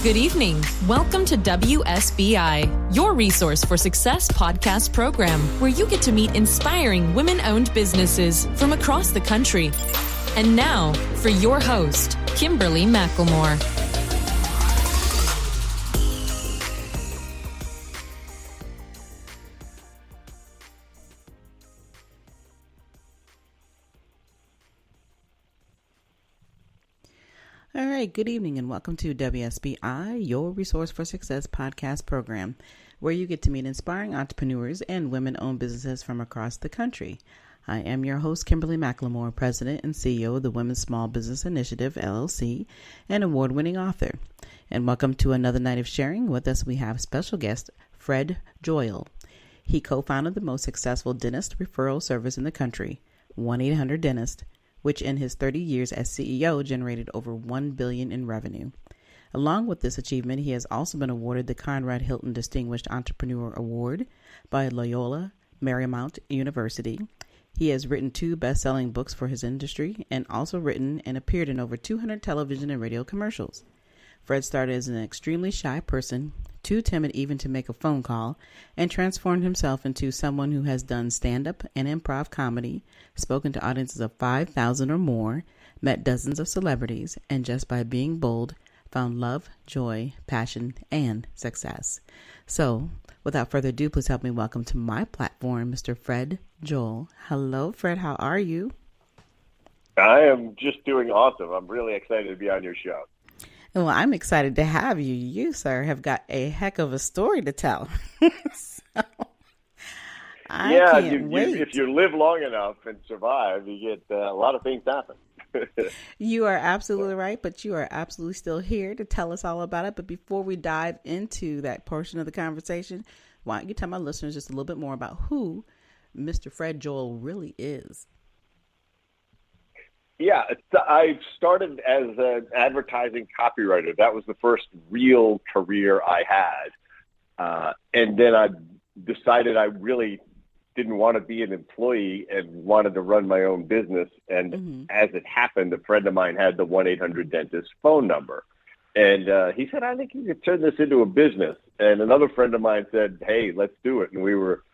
Good evening. Welcome to WSBI, your resource for success podcast program, where you get to meet inspiring women-owned businesses from across the country. And now, for your host, Kimberly McLemore. All right, good evening and welcome to WSBI, your Resource for Success podcast program, where you get to meet inspiring entrepreneurs and women-owned businesses from across the country. I am your host, Kimberly McLemore, President and CEO of the Women's Small Business Initiative, LLC, and award-winning author. And welcome to another night of sharing. With us, we have special guest, Fred Joyal. He co-founded the most successful dentist referral service in the country, 1-800-DENTIST, which in his 30 years as CEO generated over $1 billion in revenue. Along with this achievement, he has also been awarded the Conrad Hilton Distinguished Entrepreneur Award by Loyola Marymount University. He has written 2 best-selling books for his industry and also written and appeared in over 200 television and radio commercials. Fred started as an extremely shy person, too timid even to make a phone call, and transformed himself into someone who has done stand-up and improv comedy, spoken to audiences of 5,000 or more, met dozens of celebrities, and just by being bold, found love, joy, passion, and success. So, without further ado, please help me welcome to my platform, Mr. Fred Joyal. Hello, Fred. How are you? I am just doing awesome. I'm really excited to be on your show. Well, I'm excited to have you. You, sir, have got a heck of a story to tell. So, I can't wait. If you live long enough and survive, you get a lot of things happen. You are absolutely right, but you are absolutely still here to tell us all about it. But before we dive into that portion of the conversation, why don't you tell my listeners just a little bit more about who Mr. Fred Joyal really is? Yeah, I started as an advertising copywriter. That was the first real career I had. And then I decided I really didn't want to be an employee and wanted to run my own business. And as it happened, a friend of mine had the 1-800-DENTIST phone number. And he said, I think you could turn this into a business. And another friend of mine said, hey, let's do it. And we were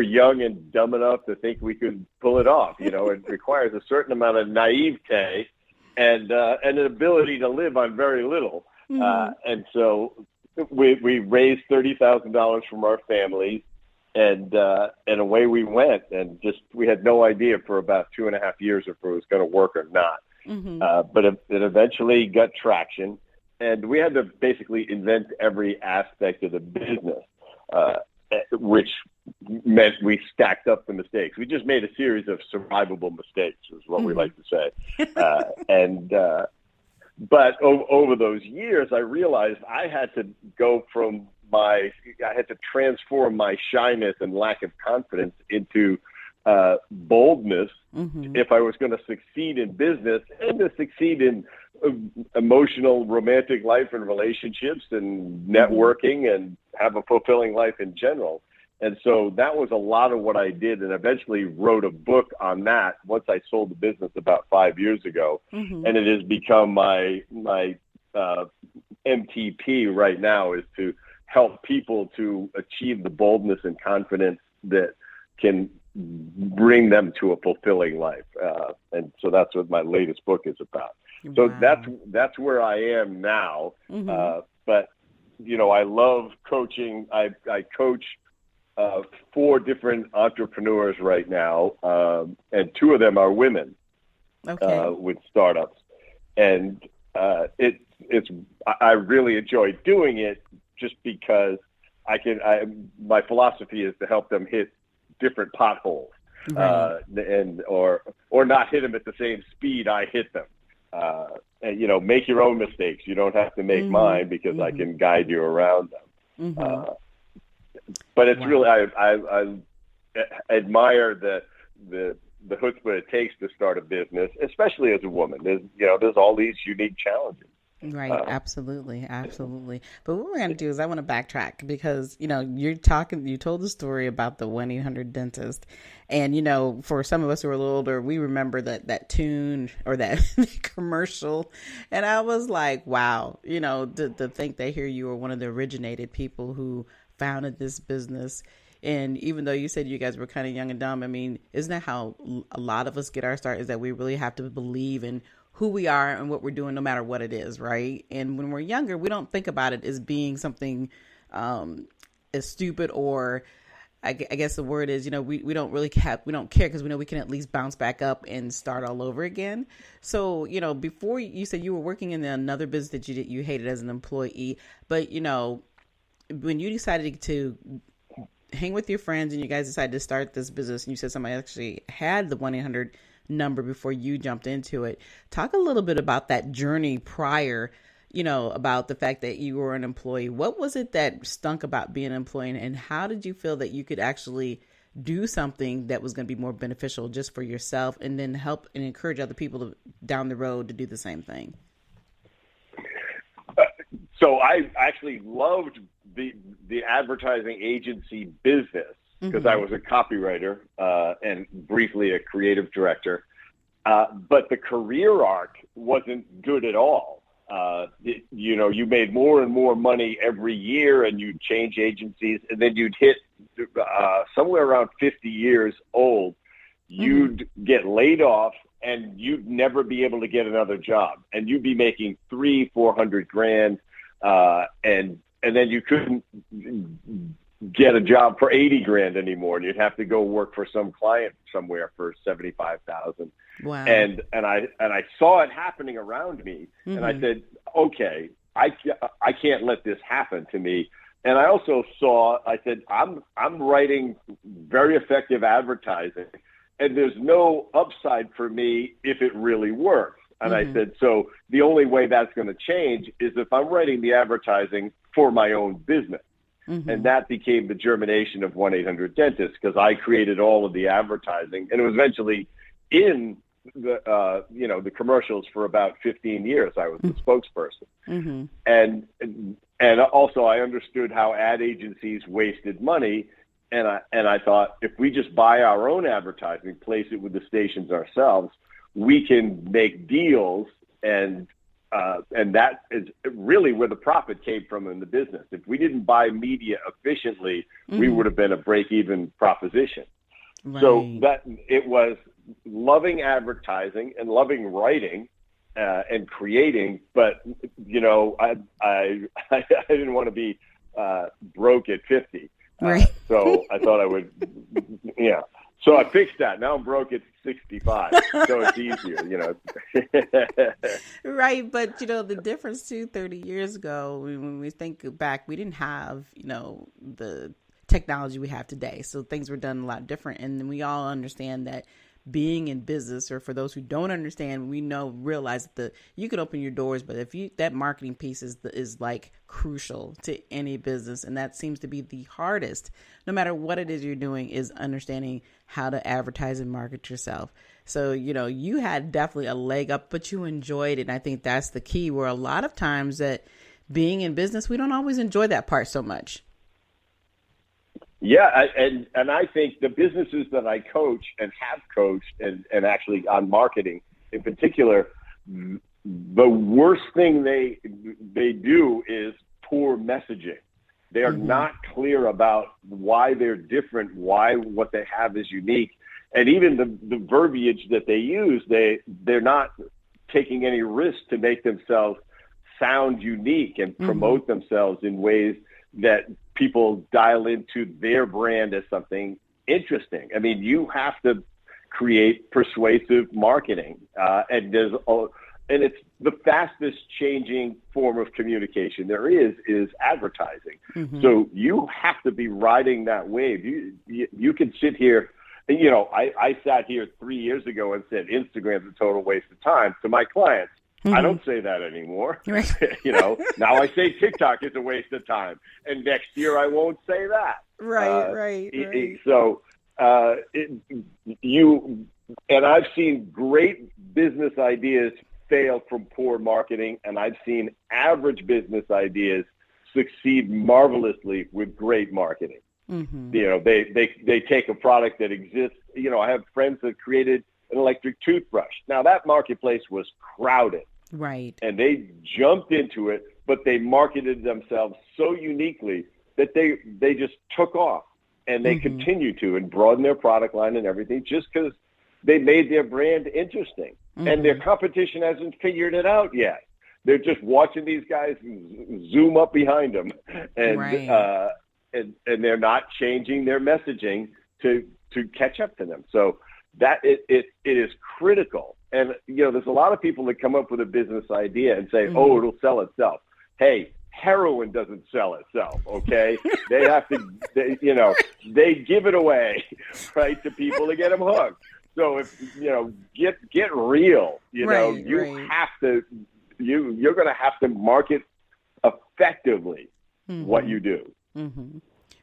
young and dumb enough to think we could pull it off. You know, it requires a certain amount of naivete and an ability to live on very little. And so we raised $30,000 from our families, and away we went. And we had no idea for about 2.5 years if it was going to work or not. But it eventually got traction, and we had to basically invent every aspect of the business, which meant we stacked up the mistakes. We just made a series of survivable mistakes, is what we like to say. But over those years, I realized I had to transform my shyness and lack of confidence into boldness if I was going to succeed in business and to succeed in emotional, romantic life and relationships and networking and have a fulfilling life in general. And so that was a lot of what I did, and eventually wrote a book on that once I sold the business about 5 years ago. And it has become my MTP right now, is to help people to achieve the boldness and confidence that can bring them to a fulfilling life. And so that's what my latest book is about. So that's where I am now. But, you know, I love coaching. I coach 4 different entrepreneurs right now, and 2 of them are women with startups. And I really enjoy doing it just because my philosophy is to help them hit different potholes, or not hit them at the same speed I hit them. And, you know, make your own mistakes. You don't have to make mine, because I can guide you around them. But it's really, I admire the chutzpah it takes to start a business, especially as a woman. There's all these unique challenges. Right. Absolutely. Absolutely. But what we're going to do is I want to backtrack because, you told the story about the 1-800-DENTIST. And, for some of us who are a little older, we remember that tune or that commercial. And I was like, wow, to think that here you were one of the originated people who founded this business. And even though you said you guys were kind of young and dumb, I mean, isn't that how a lot of us get our start, is that we really have to believe in who we are and what we're doing, no matter what it is, right? And when we're younger, we don't think about it as being something as stupid, or I guess the word is, we don't really we don't care because we know we can at least bounce back up and start all over again. So, before you said you were working in another business that you hated as an employee, but, when you decided to hang with your friends and you guys decided to start this business, and you said somebody actually had the 1-800 number before you jumped into it. Talk a little bit about that journey prior, about the fact that you were an employee. What was it that stunk about being an employee, and how did you feel that you could actually do something that was going to be more beneficial just for yourself, and then help and encourage other people down the road to do the same thing? So I actually loved the advertising agency business, because I was a copywriter and briefly a creative director. But the career arc wasn't good at all. You made more and more money every year, and you'd change agencies, and then you'd hit somewhere around 50 years old, you'd get laid off, and you'd never be able to get another job. And you'd be making $300,000-400,000 grand, and then you couldn't get a job for 80 grand anymore, and you'd have to go work for some client somewhere for 75,000. Wow. And I saw it happening around me, and I said, okay, I can't let this happen to me. And I also I said, I'm writing very effective advertising, and there's no upside for me if it really works. And I said, so the only way that's going to change is if I'm writing the advertising for my own business. And that became the germination of 1-800-DENTIST, because I created all of the advertising, and it was eventually in the commercials for about 15 years. I was the spokesperson. And also I understood how ad agencies wasted money. And I thought, if we just buy our own advertising, place it with the stations ourselves, we can make deals, and that is really where the profit came from in the business. If we didn't buy media efficiently, we would have been a break-even proposition. Right. So that it was loving advertising and loving writing and creating, but I didn't want to be broke at 50. Right. So I thought I would, So I fixed that. Now I'm broke at 65, so it's easier, Right, but the difference too, 30 years ago, when we think back, we didn't have, the technology we have today. So things were done a lot different, and we all understand that being in business, or for those who don't understand, realize that you can open your doors, but that marketing piece is like crucial to any business, and that seems to be the hardest. No matter what it is you're doing, is understanding how to advertise and market yourself. So you had definitely a leg up, but you enjoyed it, and I think that's the key. Where a lot of times that being in business, we don't always enjoy that part so much. Yeah, and I think the businesses that I coach and have coached, and actually on marketing in particular, the worst thing they do is poor messaging. They are not clear about why they're different, why what they have is unique, and even the verbiage that they use, they're not taking any risk to make themselves sound unique and promote themselves in ways that people dial into their brand as something interesting. I mean, you have to create persuasive marketing, and it's the fastest changing form of communication there is advertising. So you have to be riding that wave. You can sit here, I sat here 3 years ago and said Instagram's a total waste of time to my clients. I don't say that anymore. Right. Now I say TikTok is a waste of time, and next year I won't say that. Right. So and I've seen great business ideas fail from poor marketing, and I've seen average business ideas succeed marvelously with great marketing. Mm-hmm. You know, they take a product that exists. You know, I have friends that created an electric toothbrush. Now, that marketplace was crowded. Right. And they jumped into it, but they marketed themselves so uniquely that they just took off, and they continue to and broaden their product line and everything just because they made their brand interesting. And their competition hasn't figured it out yet. They're just watching these guys zoom up behind them, and right. And they're not changing their messaging to catch up to them. So that it is critical. And, you know, there's a lot of people that come up with a business idea and say, oh, it'll sell itself. Hey, heroin doesn't sell itself, okay? They have to, they give it away, right, to people to get them hooked. So if, you know, get real, you know, you have to, you're going to have to market effectively what you do. Mm-hmm.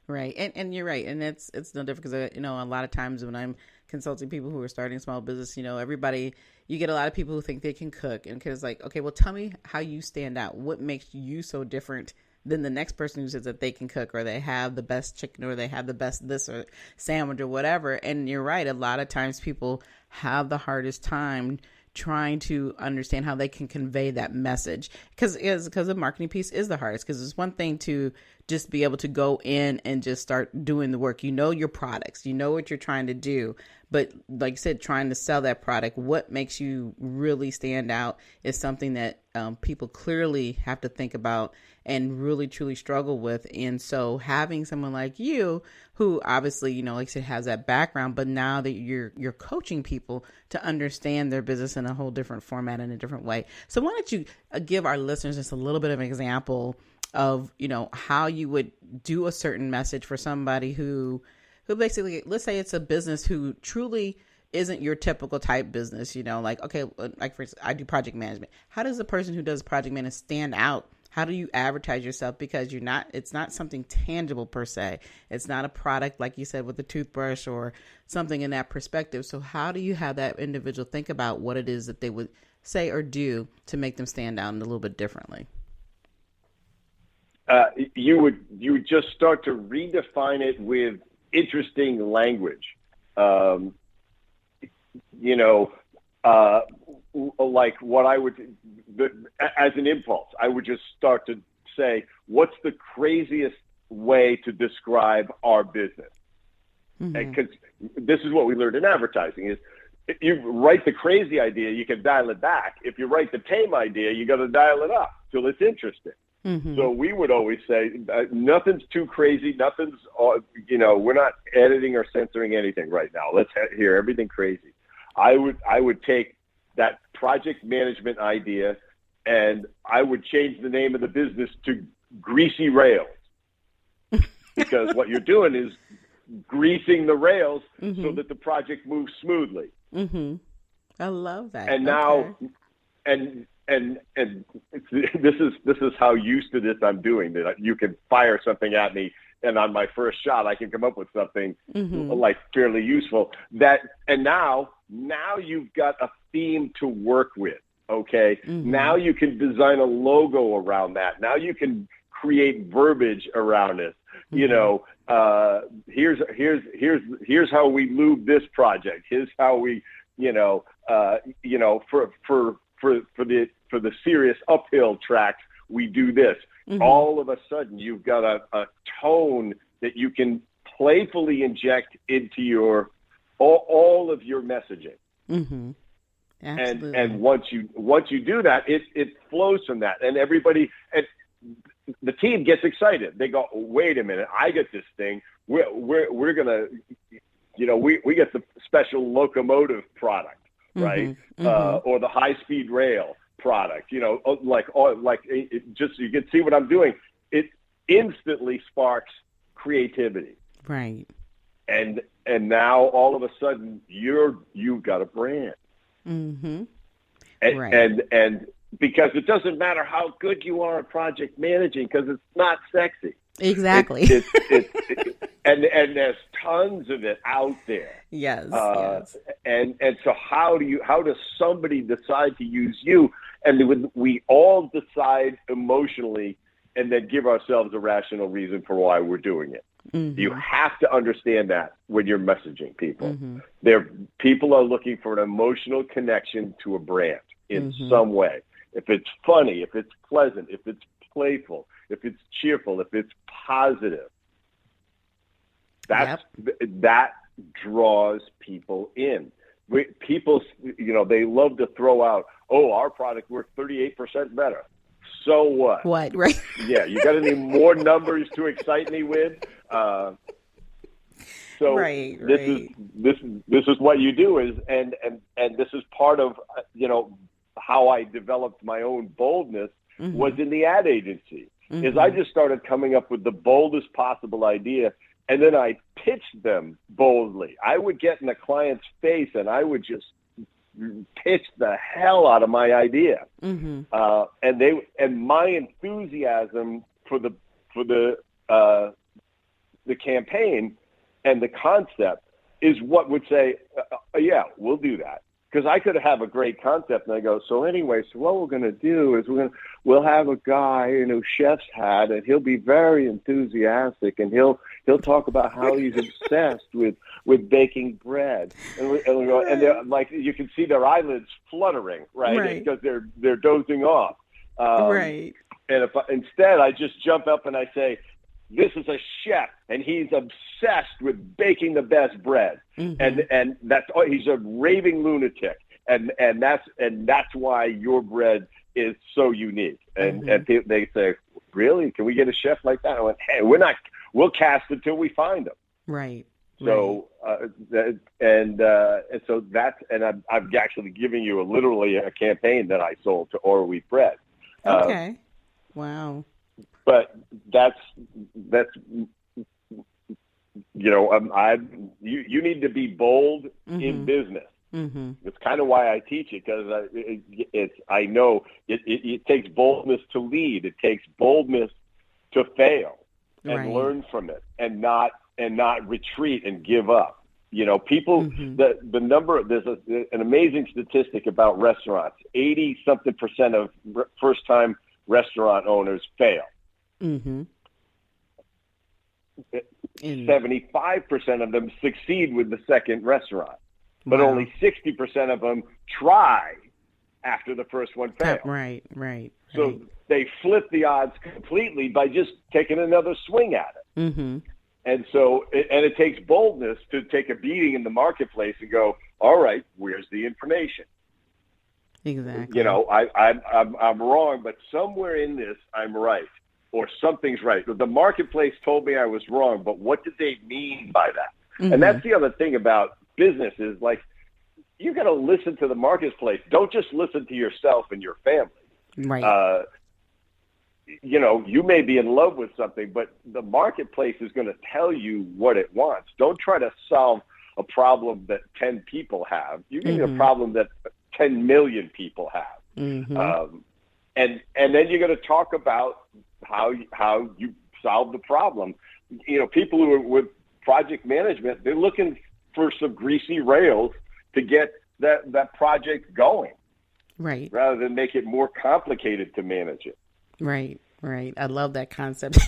Right. And you're right. And it's no different because, you know, a lot of times when I'm consulting people who are starting a small business, you know, you get a lot of people who think they can cook, and it's like, okay, well, tell me how you stand out. What makes you so different than the next person who says that they can cook, or they have the best chicken, or they have the best this or sandwich or whatever. And you're right. A lot of times people have the hardest time trying to understand how they can convey that message, because the marketing piece is the hardest, because it's one thing to just be able to go in and just start doing the work. You know your products, you know what you're trying to do, but like you said, trying to sell that product, what makes you really stand out is something that people clearly have to think about and really truly struggle with. And so having someone like you, who obviously, you know, like I said, has that background, but now that you're coaching people to understand their business in a whole different format, in a different way. So why don't you give our listeners just a little bit of an example of, you know, how you would do a certain message for somebody who basically, let's say it's a business who truly isn't your typical type business, you know, like, okay, like for instance, I do project management. How does the person who does project management stand out? How do you advertise yourself? Because it's not something tangible per se. It's not a product, like you said, with a toothbrush or something in that perspective. So how do you have that individual think about what it is that they would say or do to make them stand out a little bit differently? You would just start to redefine it with interesting language. You know, like what I would, as an impulse, I would just start to say, what's the craziest way to describe our business? Because this is what we learned in advertising is, if you write the crazy idea, you can dial it back. If you write the tame idea, you got to dial it up till it's interesting. So we would always say, nothing's too crazy. Nothing's, you know, we're not editing or censoring anything right now. Let's hear everything crazy. I would take that project management idea and I would change the name of the business to Greasy Rails, because what you're doing is greasing the rails so that the project moves smoothly. I love that. And now, and this is how used to this I'm doing, that you can fire something at me, and on my first shot, I can come up with something like fairly useful. And now you've got a theme to work with. Okay. Now you can design a logo around that. Now you can create verbiage around it. You know, here's how we lube this project. Here's how we, for the serious uphill tracks, we do this. All of a sudden, you've got a tone that you can playfully inject into all of your messaging. Absolutely. And once you do that, it flows from that, and everybody, and the team gets excited. They go, wait a minute, I get this thing. We're gonna, we get the special locomotive product, right? Or the high-speed rail product, just you can see what I'm doing. It instantly sparks creativity. Right. And now all of a sudden you've got a brand. Right. And because it doesn't matter how good you are at project managing, because it's not sexy. Exactly. And as tons of it out there. Yes. And so how does somebody decide to use you? And we all decide emotionally and then give ourselves a rational reason for why we're doing it. Mm-hmm. You have to understand that when you're messaging people. Mm-hmm. People are looking for an emotional connection to a brand in some way. If it's funny, if it's pleasant, if it's playful, if it's cheerful, if it's positive, that draws people in. People, they love to throw out, our product worked 38% better. So what? What, right? Yeah, you got any more numbers to excite me with? This is what you do and this is part of how I developed my own boldness was in the ad agency. Is I just started coming up with the boldest possible idea, and then I pitched them boldly. I would get in the client's face and I would just pitch the hell out of my idea. And my enthusiasm for the campaign and the concept is what would say, yeah, we'll do that. Because I could have a great concept, and I go, so anyway, so what we're going to do is we'll have a guy in a chef's hat, and he'll be very enthusiastic, and he'll talk about how he's obsessed with baking bread, and they're like, you can see their eyelids fluttering, right? Because they're dozing off, right? And instead I just jump up and I say, this is a chef, and he's obsessed with baking the best bread, and that's he's a raving lunatic, and that's why your bread is so unique. And they say, really? Can we get a chef like that? I went, hey, we'll cast until we find him. Right. So so that's I've actually given you literally a campaign that I sold to Or Wheat Bread. Okay. Wow. But that's you need to be bold in business. It's kind of why I teach it, because I know it takes boldness to lead. It takes boldness to fail and learn from it, and not retreat and give up. People. The number. There's an amazing statistic about restaurants. 80-something% of first-time restaurant owners fail. 75% of them succeed with the second restaurant, but only 60% of them try after the first one fails. Right. So they flip the odds completely by just taking another swing at it. And so, it takes boldness to take a beating in the marketplace and go, all right, where's the information? Exactly. I'm wrong, but somewhere in this I'm right. Or something's right. The marketplace told me I was wrong, but what did they mean by that? And that's the other thing about business is, like, you got to listen to the marketplace. Don't just listen to yourself and your family. Right. You may be in love with something, but the marketplace is going to tell you what it wants. Don't try to solve a problem that 10 people have. You're getting a problem that 10 million people have. And then you're going to talk about how you solve the problem. People who are with project management, they're looking for some greasy rails to get that project going. Right. Rather than make it more complicated to manage it. Right. I love that concept.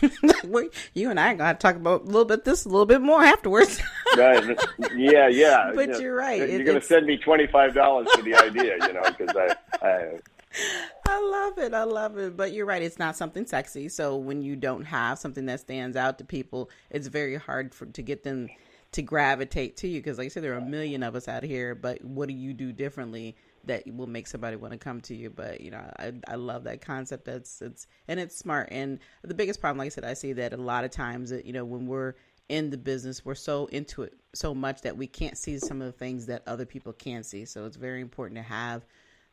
You and I are going to talk about a little bit more afterwards. Right. Yeah. But you're right. You're going to send me $25 for the idea, because I love it. But you're right. It's not something sexy. So when you don't have something that stands out to people, it's very hard to get them to gravitate to you. Because like I said, there are a million of us out here, but what do you do differently that will make somebody want to come to you? But, I love that concept. It's smart. And the biggest problem, like I said, I see that a lot of times that, when we're in the business, we're so into it so much that we can't see some of the things that other people can see. So it's very important to have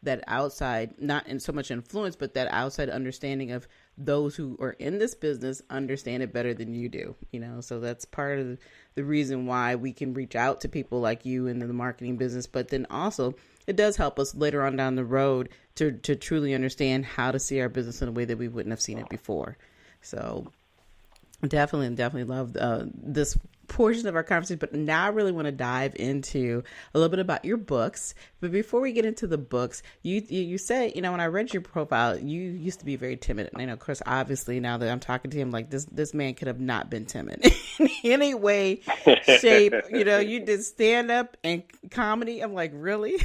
that outside, not in so much influence, but that outside understanding of those who are in this business understand it better than you do, so that's part of the reason why we can reach out to people like you in the marketing business. But then also it does help us later on down the road to truly understand how to see our business in a way that we wouldn't have seen it before. So definitely love this portion of our conversation, but now I really want to dive into a little bit about your books. But before we get into the books, you said, when I read your profile, you used to be very timid. And, of course, obviously now that I'm talking to him, like this man could have not been timid in any way, shape. You did stand up and comedy. I'm like, really?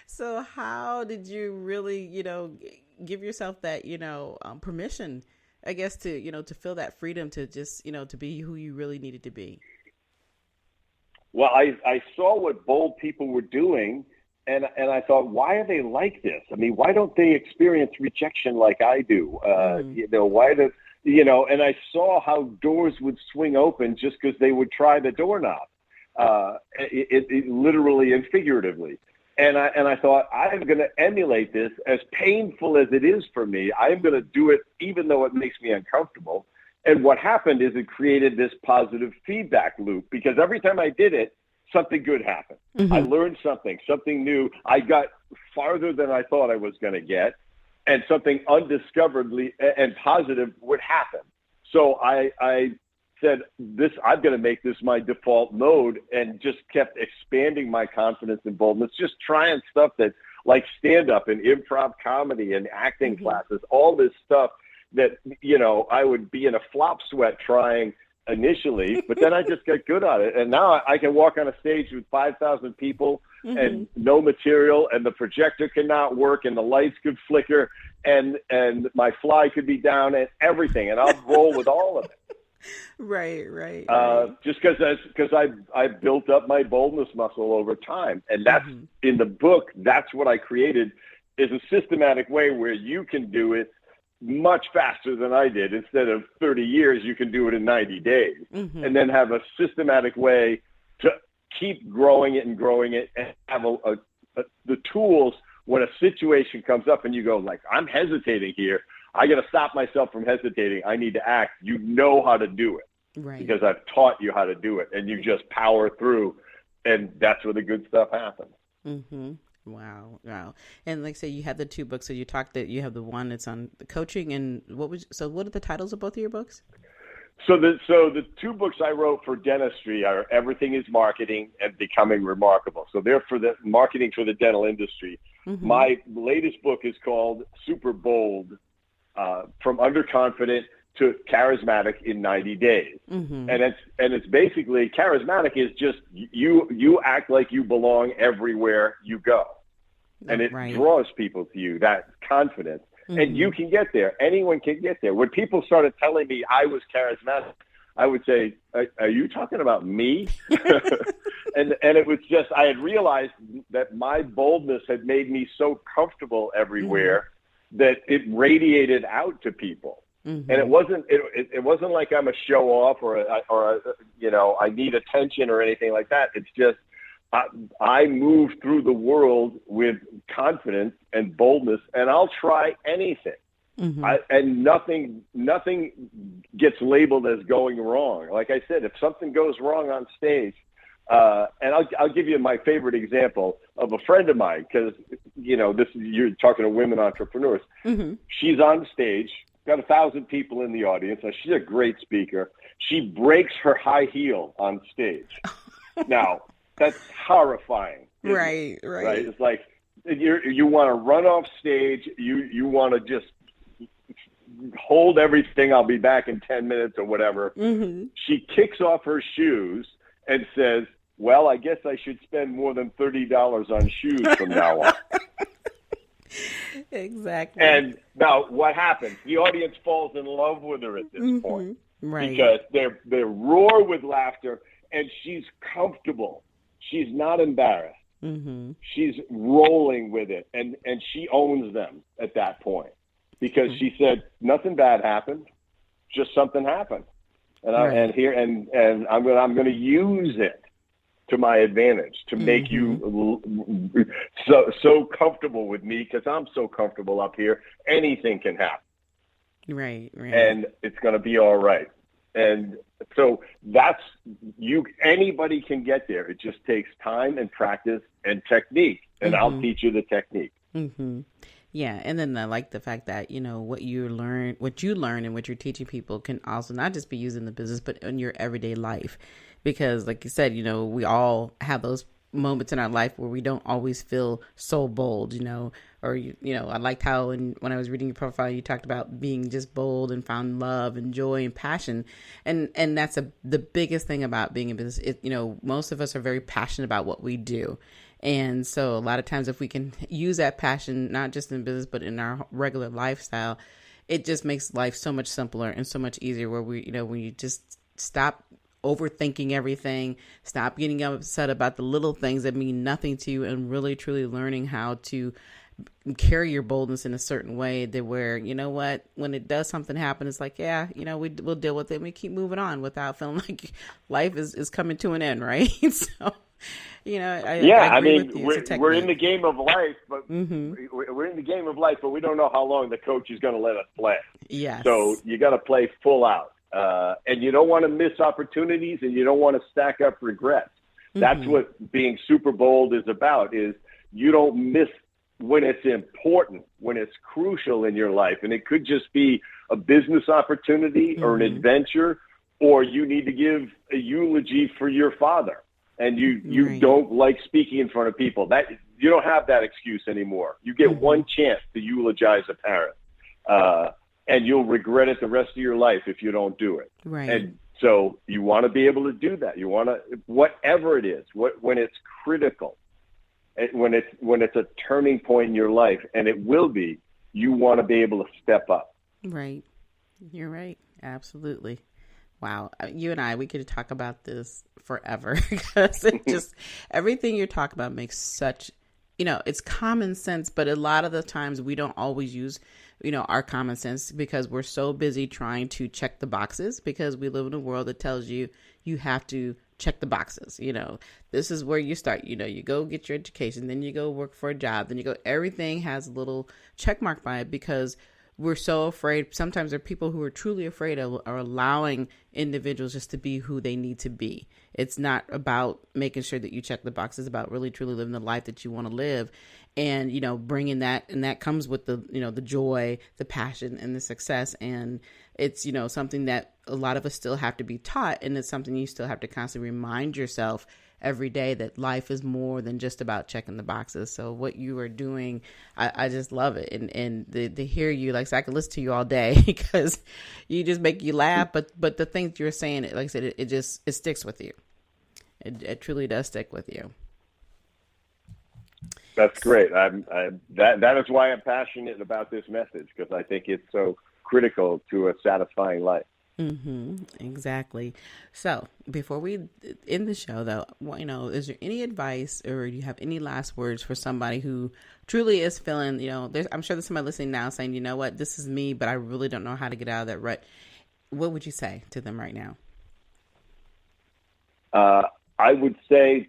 So how did you really, give yourself that, permission, I guess, to feel that freedom to just, to be who you really needed to be? Well, I saw what bold people were doing, and I thought, why are they like this? I mean, why don't they experience rejection like I do? Why do, and I saw how doors would swing open just because they would try the doorknob, it literally and figuratively. And I thought, I'm going to emulate this. As painful as it is for me, I'm going to do it even though it makes me uncomfortable. And what happened is it created this positive feedback loop, because every time I did it, something good happened. Mm-hmm. I learned something new. I got farther than I thought I was going to get, and something undiscoveredly and positive would happen. So I said, I'm going to make this my default mode, and just kept expanding my confidence and boldness, just trying stuff that, like stand-up and improv comedy and acting mm-hmm. classes, all this stuff that, I would be in a flop sweat trying initially, but then I just got good at it. And now I can walk on a stage with 5,000 people mm-hmm. and no material, and the projector cannot work, and the lights could flicker, and my fly could be down, and everything, and I'll roll with all of it. Right. Just because I built up my boldness muscle over time. And that's mm-hmm. in the book, that's what I created, is a systematic way where you can do it much faster than I did. Instead of 30 years, you can do it in 90 days mm-hmm. and then have a systematic way to keep growing it and have the tools when a situation comes up and you go, like, I'm hesitating here. I got to stop myself from hesitating. I need to act. You know how to do it, right? Because I've taught you how to do it, and you just power through, and that's where the good stuff happens. Mm-hmm. Wow. And like I say, you have the two books. So you talked that you have the one that's on the coaching, and what are the titles of both of your books? So the two books I wrote for dentistry are Everything is Marketing and Becoming Remarkable. So they're for the marketing for the dental industry. Mm-hmm. My latest book is called Super Bold. From underconfident to charismatic in 90 days. Mm-hmm. And it's basically, charismatic is just you act like you belong everywhere you go. And it right. draws people to you, that confidence. Mm-hmm. And you can get there. Anyone can get there. When people started telling me I was charismatic, I would say, are you talking about me? and it was just, I had realized that my boldness had made me so comfortable everywhere mm-hmm. that it radiated out to people. Mm-hmm. And it wasn't like I'm a show off or I need attention or anything like that. It's just I move through the world with confidence and boldness, and I'll try anything. Mm-hmm. And nothing gets labeled as going wrong. Like I said, if something goes wrong on stage, and I'll give you my favorite example of a friend of mine, because you're talking to women entrepreneurs. Mm-hmm. She's on stage, got 1,000 people in the audience. Now, she's a great speaker. She breaks her high heel on stage. Now, that's horrifying. Right. It's like you want to run off stage. You want to just hold everything. I'll be back in 10 minutes or whatever. Mm-hmm. She kicks off her shoes and says, well, I guess I should spend more than $30 on shoes from now on. Exactly. And now what happens? The audience falls in love with her at this mm-hmm. point. Right. Because they roar with laughter, and she's comfortable. She's not embarrassed. Mm-hmm. She's rolling with it, and she owns them at that point, because mm-hmm. she said, nothing bad happened, just something happened. And I'm going to use it to my advantage to make mm-hmm. you so comfortable with me, because I'm so comfortable up here. Anything can happen. Right. And it's going to be all right. And so anybody can get there. It just takes time and practice and technique. And mm-hmm. I'll teach you the technique. Mm-hmm. Yeah, and then I like the fact that, what you learn and what you're teaching people can also not just be used in the business, but in your everyday life. Because like you said, we all have those moments in our life where we don't always feel so bold, or, I liked how when I was reading your profile, you talked about being just bold and found love and joy and passion. And that's the biggest thing about being in business. Most of us are very passionate about what we do. And so a lot of times if we can use that passion, not just in business, but in our regular lifestyle, it just makes life so much simpler and so much easier where when you just stop overthinking everything, stop getting upset about the little things that mean nothing to you, and really truly learning how to carry your boldness in a certain way that where, when it does something happen, it's like, we'll deal with it and we keep moving on without feeling like life is coming to an end. Right. So, I mean, we're in the game of life, but we're in the game of life, but we don't know how long the coach is going to let us play. Yes. So you got to play full out. And you don't want to miss opportunities, and you don't want to stack up regrets. That's what being super bold is about, is you don't miss when it's important, when it's crucial in your life. And it could just be a business opportunity or an adventure, or you need to give a eulogy for your father. And you don't like speaking in front of people. That you don't have that excuse anymore. You get one chance to eulogize a parent. And you'll regret it the rest of your life if you don't do it. Right. And so you want to be able to do that. You want to, whatever it is, when it's critical, when it's a turning point in your life, and it will be, you want to be able to step up. Right. You're right. Absolutely. Wow. You and we could talk about this forever because it just, everything you're talking about makes such, it's common sense, but a lot of the times we don't always use our common sense because we're so busy trying to check the boxes, because we live in a world that tells you have to check the boxes. This is where you start, you go get your education, then you go work for a job, then you go, everything has a little check mark by it because we're so afraid. Sometimes there are people who are truly afraid of or allowing individuals just to be who they need to be. It's not about making sure that you check the boxes, it's about really truly living the life that you want to live. And, bringing that, and that comes with the, the joy, the passion, and the success. And it's, something that a lot of us still have to be taught. And it's something you still have to constantly remind yourself every day that life is more than just about checking the boxes. So what you are doing, I just love it. And to hear you, like, so I could listen to you all day because you just make you laugh. But the things you're saying, like I said, it sticks with you. It truly does stick with you. That's great. That is why I'm passionate about this message, because I think it's so critical to a satisfying life. Exactly. So before we end the show, though, is there any advice or do you have any last words for somebody who truly is feeling, I'm sure there's somebody listening now saying, you know what, this is me, but I really don't know how to get out of that rut. What would you say to them right now? I would say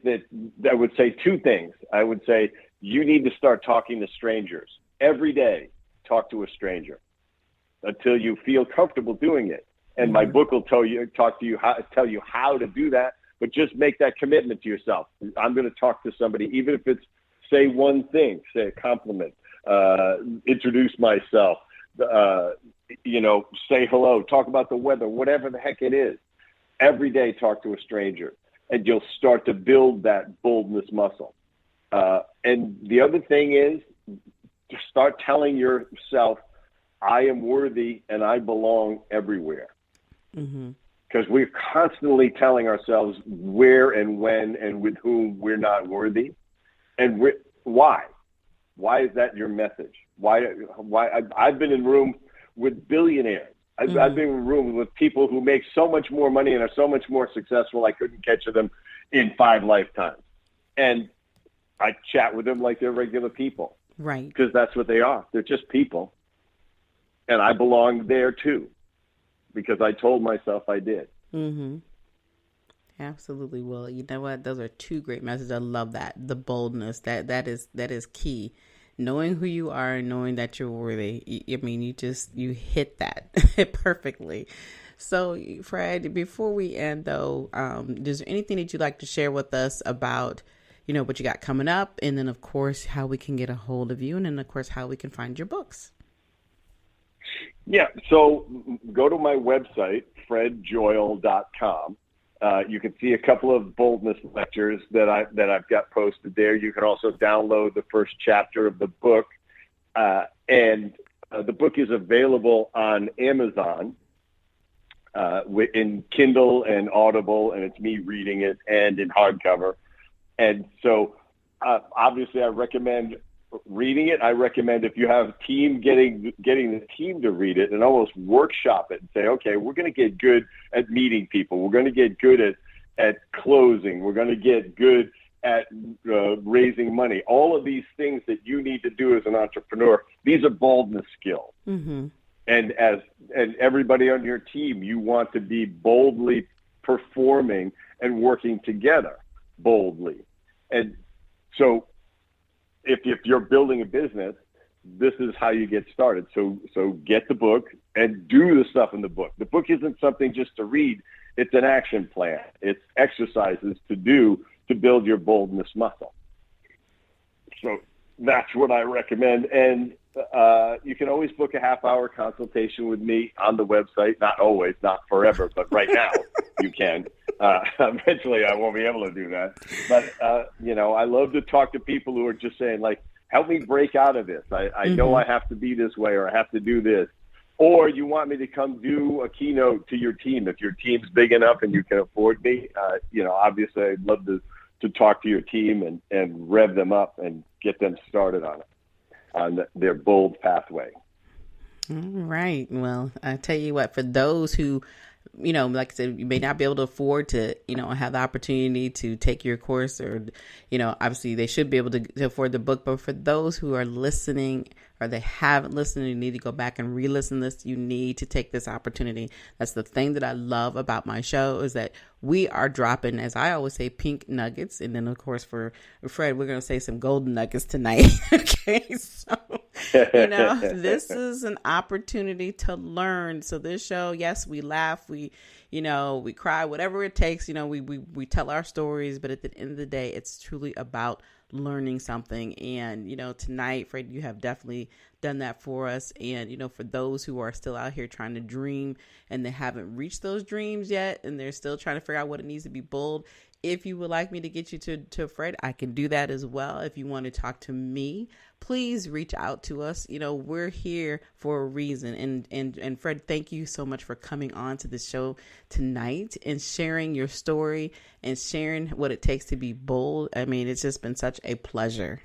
two things. I would say you need to start talking to strangers every day. Talk to a stranger until you feel comfortable doing it. And my book will tell you how to do that, but just make that commitment to yourself. I'm going to talk to somebody, even if it's say one thing, say a compliment, introduce myself, say hello, talk about the weather, whatever the heck it is. Every day, talk to a stranger, and you'll start to build that boldness muscle. And the other thing is to start telling yourself, I am worthy and I belong everywhere. Because we're constantly telling ourselves where and when and with whom we're not worthy. And why? Why is that your message? Why? I've been in rooms with billionaires. I've been in rooms with people who make so much more money and are so much more successful, I couldn't catch them in 5 lifetimes. And I chat with them like they're regular people. Right. Because that's what they are. They're just people. And I belong there too, because I told myself I did. Absolutely. Well, you know what? Those are 2 great messages. I love that. The boldness, that is key. Knowing who you are and knowing that you're worthy. You hit that perfectly. So, Fred, before we end, though, is there anything that you'd like to share with us about, what you got coming up, and then of course how we can get a hold of you, and then of course how we can find your books. Yeah, so go to my website, fredjoyal.com. You can see a couple of boldness lectures that I've got posted there. You can also download the first chapter of the book, and the book is available on Amazon in Kindle and Audible, and it's me reading it, and in hardcover. And so, obviously, I recommend reading it. I recommend, if you have a team, getting the team to read it and almost workshop it and say, okay, we're going to get good at meeting people. We're going to get good at closing. We're going to get good at raising money. All of these things that you need to do as an entrepreneur, these are boldness skills. Mm-hmm. And everybody on your team, you want to be boldly performing and working together boldly. And so if you're building a business, this is how you get started. So get the book and do the stuff in the book. The book isn't something just to read. It's an action plan. It's exercises to do to build your boldness muscle. So that's what I recommend. And you can always book a half-hour consultation with me on the website. Not always, not forever, but right now you can. Eventually I won't be able to do that. But, I love to talk to people who are just saying, like, help me break out of this. I know I have to be this way, or I have to do this. Or you want me to come do a keynote to your team. If your team's big enough and you can afford me, obviously I'd love to talk to your team and rev them up and get them started on their bold pathway. All right. Well, I tell you what, for those who, like I said, you may not be able to afford to, have the opportunity to take your course, or, obviously they should be able to afford the book. But for those who are listening, or they haven't listened and you need to go back and re-listen this, you need to take this opportunity. That's the thing that I love about my show, is that we are dropping, as I always say, pink nuggets. And then, of course, for Fred, we're going to say some golden nuggets tonight. Okay, so, this is an opportunity to learn. So this show, yes, we laugh, we cry, whatever it takes, we tell our stories, but at the end of the day, it's truly about learning something. And, tonight, Fred, you have definitely done that for us. And, for those who are still out here trying to dream and they haven't reached those dreams yet, and they're still trying to figure out what it needs to be bold, if you would like me to get you to Fred, I can do that as well. If you want to talk to me, please reach out to us. We're here for a reason. And Fred, thank you so much for coming on to the show tonight and sharing your story and sharing what it takes to be bold. I mean, it's just been such a pleasure.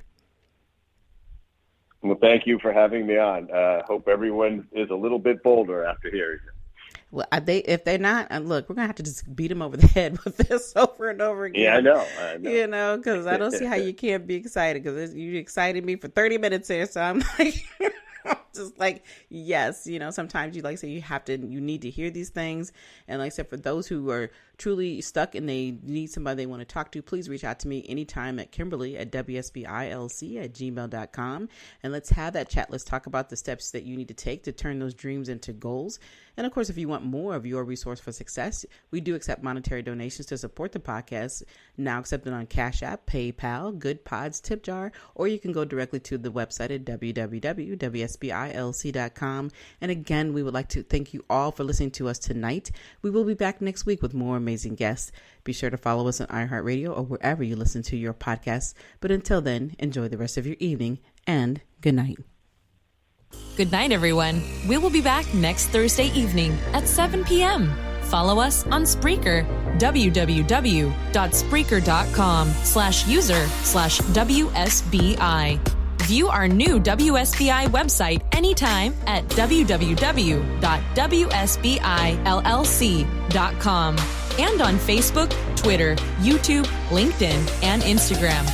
Well, thank you for having me on. Hope everyone is a little bit bolder after hearing it. Well, if they're not, look, we're going to have to just beat them over the head with this over and over again. Yeah, I know. Because I don't see how you can't be excited, because you excited me for 30 minutes here. So I'm like, I'm just like, yes, sometimes you you need to hear these things. And like I said, for those who are truly stuck and they need somebody they want to talk to, please reach out to me anytime at Kimberly at WSBILC@gmail.com. And let's have that chat. Let's talk about the steps that you need to take to turn those dreams into goals. And of course, if you want more of your resource for success, we do accept monetary donations to support the podcast, now accepted on Cash App, PayPal, Good Pods, Tip Jar, or you can go directly to the website at www.wsbilc.com. And again, we would like to thank you all for listening to us tonight. We will be back next week with more amazing guests. Be sure to follow us on iHeartRadio or wherever you listen to your podcasts. But until then, enjoy the rest of your evening, and good night. Good night, everyone. We will be back next Thursday evening at 7 p.m. Follow us on Spreaker, www.spreaker.com/user/WSBI. View our new WSBI website anytime at www.wsbillc.com and on Facebook, Twitter, YouTube, LinkedIn, and Instagram.